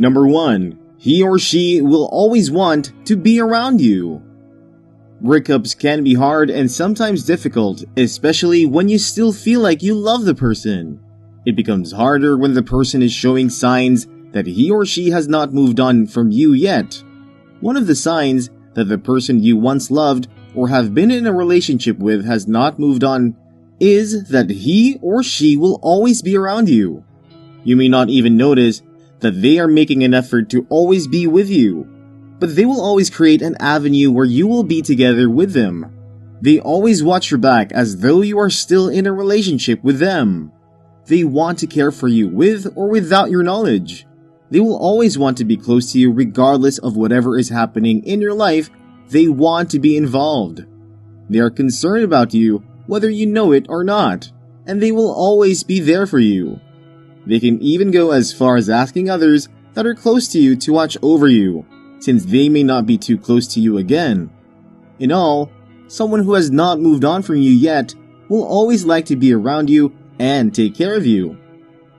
Number 1. He or she will always want to be around you. Breakups can be hard and sometimes difficult, especially when you still feel like you love the person. It becomes harder when the person is showing signs that he or she has not moved on from you yet. One of the signs that the person you once loved or have been in a relationship with has not moved on is that he or she will always be around you. You may not even notice that they are making an effort to always be with you, but they will always create an avenue where you will be together with them. They always watch your back as though you are still in a relationship with them. They want to care for you with or without your knowledge. They will always want to be close to you regardless of whatever is happening in your life. They want to be involved. They are concerned about you whether you know it or not, and they will always be there for you. They can even go as far as asking others that are close to you to watch over you, since they may not be too close to you again. In all, someone who has not moved on from you yet will always like to be around you and take care of you.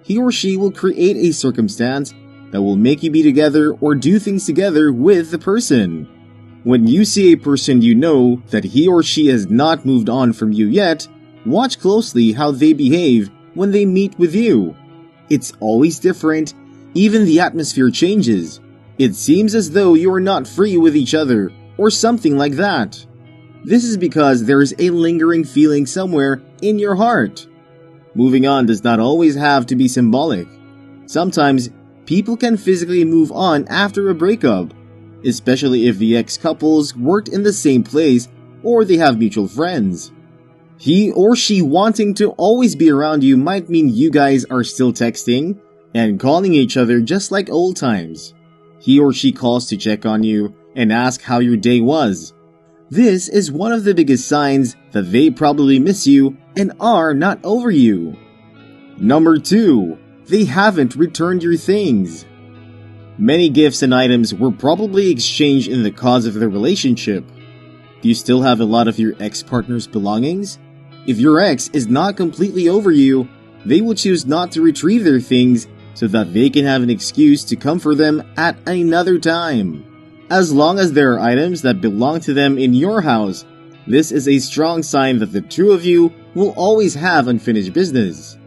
He or she will create a circumstance that will make you be together or do things together with the person. When you see a person you know that he or she has not moved on from you yet, watch closely how they behave when they meet with you. It's always different, even the atmosphere changes. It seems as though you are not free with each other, or something like that. This is because there is a lingering feeling somewhere in your heart. Moving on does not always have to be symbolic. Sometimes, people can physically move on after a breakup, especially if the ex-couples worked in the same place or they have mutual friends. He or she wanting to always be around you might mean you guys are still texting and calling each other just like old times. He or she calls to check on you and ask how your day was. This is one of the biggest signs that they probably miss you and are not over you. Number 2. They haven't returned your things. Many gifts and items were probably exchanged in the cause of the relationship. Do you still have a lot of your ex-partner's belongings? If your ex is not completely over you, they will choose not to retrieve their things so that they can have an excuse to come for them at another time. As long as there are items that belong to them in your house, this is a strong sign that the two of you will always have unfinished business.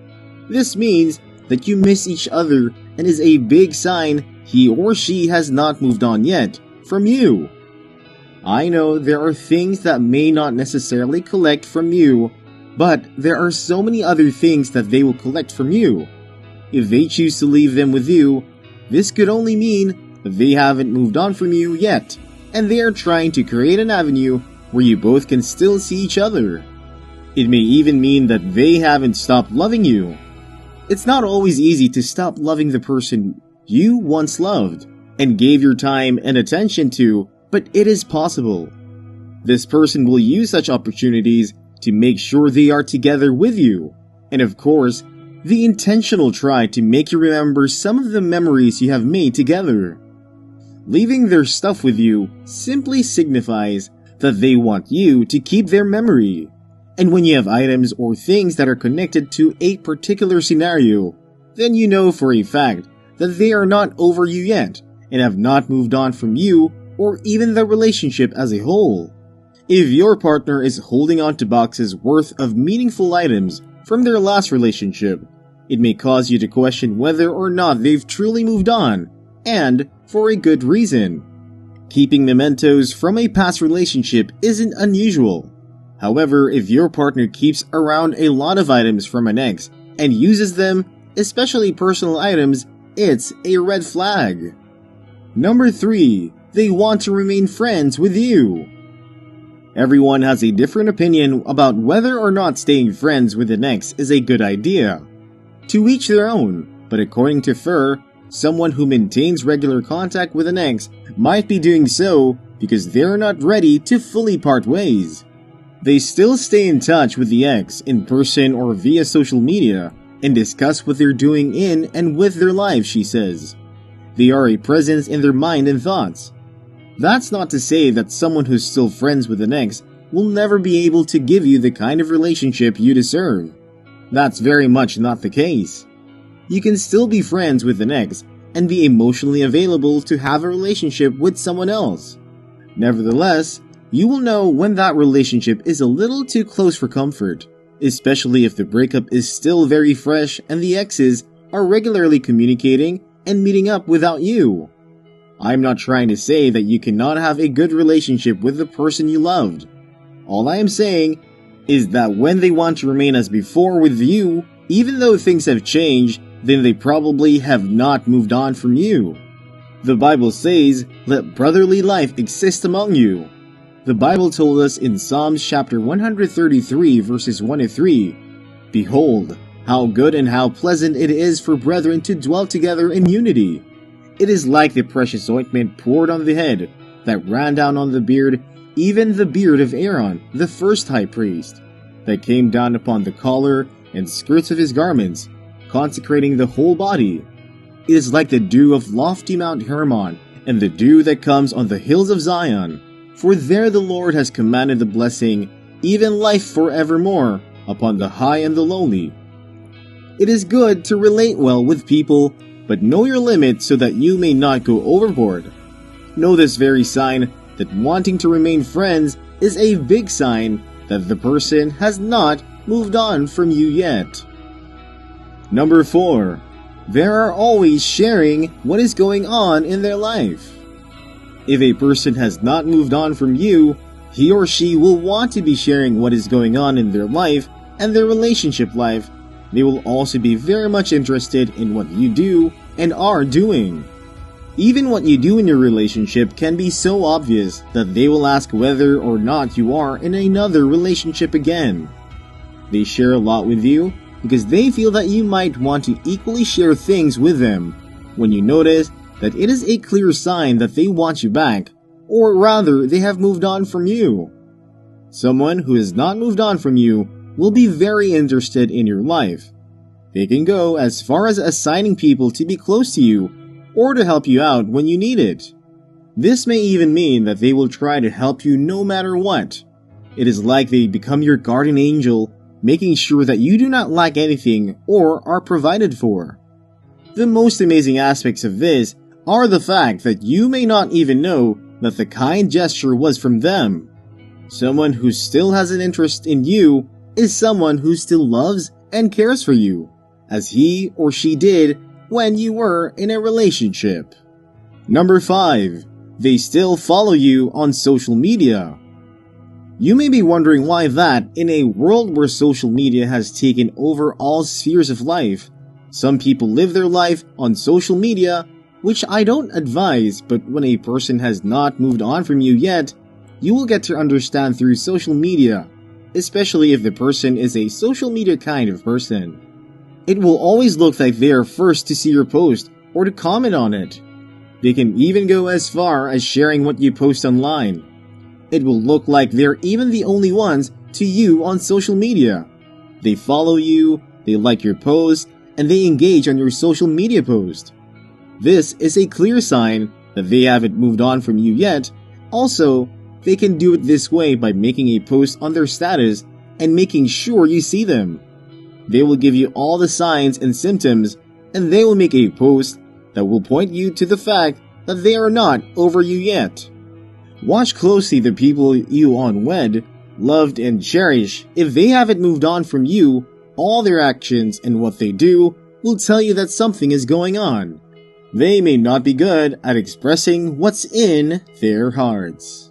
This means that you miss each other and is a big sign he or she has not moved on yet from you. I know there are things that may not necessarily collect from you, but there are so many other things that they will collect from you. If they choose to leave them with you, this could only mean that they haven't moved on from you yet, and they are trying to create an avenue where you both can still see each other. It may even mean that they haven't stopped loving you. It's not always easy to stop loving the person you once loved and gave your time and attention to, but it is possible. This person will use such opportunities to make sure they are together with you, and of course, the intentional try to make you remember some of the memories you have made together. Leaving their stuff with you simply signifies that they want you to keep their memory. And when you have items or things that are connected to a particular scenario, then you know for a fact that they are not over you yet and have not moved on from you or even the relationship as a whole. If your partner is holding on to boxes worth of meaningful items from their last relationship, it may cause you to question whether or not they've truly moved on, and for a good reason. Keeping mementos from a past relationship isn't unusual. However, if your partner keeps around a lot of items from an ex and uses them, especially personal items, it's a red flag. Number 3. They want to remain friends with you. Everyone has a different opinion about whether or not staying friends with an ex is a good idea. To each their own, but according to Fur, someone who maintains regular contact with an ex might be doing so because they're not ready to fully part ways. They still stay in touch with the ex in person or via social media and discuss what they're doing in and with their lives, she says. They are a presence in their mind and thoughts. That's not to say that someone who's still friends with an ex will never be able to give you the kind of relationship you deserve. That's very much not the case. You can still be friends with an ex and be emotionally available to have a relationship with someone else. Nevertheless, you will know when that relationship is a little too close for comfort, especially if the breakup is still very fresh and the exes are regularly communicating and meeting up without you. I'm not trying to say that you cannot have a good relationship with the person you loved. All I am saying is that when they want to remain as before with you, even though things have changed, then they probably have not moved on from you. The Bible says, "Let brotherly life exist among you." The Bible told us in Psalms chapter 133 verses 1 to 3, "Behold, how good and how pleasant it is for brethren to dwell together in unity. It is like the precious ointment poured on the head, that ran down on the beard, even the beard of Aaron, the first high priest, that came down upon the collar and skirts of his garments, consecrating the whole body. It is like the dew of lofty Mount Hermon, and the dew that comes on the hills of Zion. For there the Lord has commanded the blessing, even life forevermore, upon the high and the lowly." It is good to relate well with people, but know your limit so that you may not go overboard. Know this very sign, that wanting to remain friends is a big sign that the person has not moved on from you yet. Number 4. They are always sharing what is going on in their life. If a person has not moved on from you, he or she will want to be sharing what is going on in their life and their relationship life. They will also be very much interested in what you do and are doing. Even what you do in your relationship can be so obvious that they will ask whether or not you are in another relationship again. They share a lot with you because they feel that you might want to equally share things with them. When you notice that it is a clear sign that they want you back, or rather they have moved on from you. Someone who has not moved on from you will be very interested in your life. They can go as far as assigning people to be close to you, or to help you out when you need it. This may even mean that they will try to help you no matter what. It is like they become your guardian angel, making sure that you do not lack anything or are provided for. The most amazing aspects of this are the fact that you may not even know that the kind gesture was from them. Someone who still has an interest in you is someone who still loves and cares for you, as he or she did when you were in a relationship. Number 5. They still follow you on social media. You may be wondering why that, in a world where social media has taken over all spheres of life, some people live their life on social media, which I don't advise, but when a person has not moved on from you yet, you will get to understand through social media, especially if the person is a social media kind of person. It will always look like they are first to see your post or to comment on it. They can even go as far as sharing what you post online. It will look like they're even the only ones to you on social media. They follow you, they like your post, and they engage on your social media post. This is a clear sign that they haven't moved on from you yet. Also, they can do it this way by making a post on their status and making sure you see them. They will give you all the signs and symptoms, and they will make a post that will point you to the fact that they are not over you yet. Watch closely the people you unwed, loved, and cherish. If they haven't moved on from you, all their actions and what they do will tell you that something is going on. They may not be good at expressing what's in their hearts.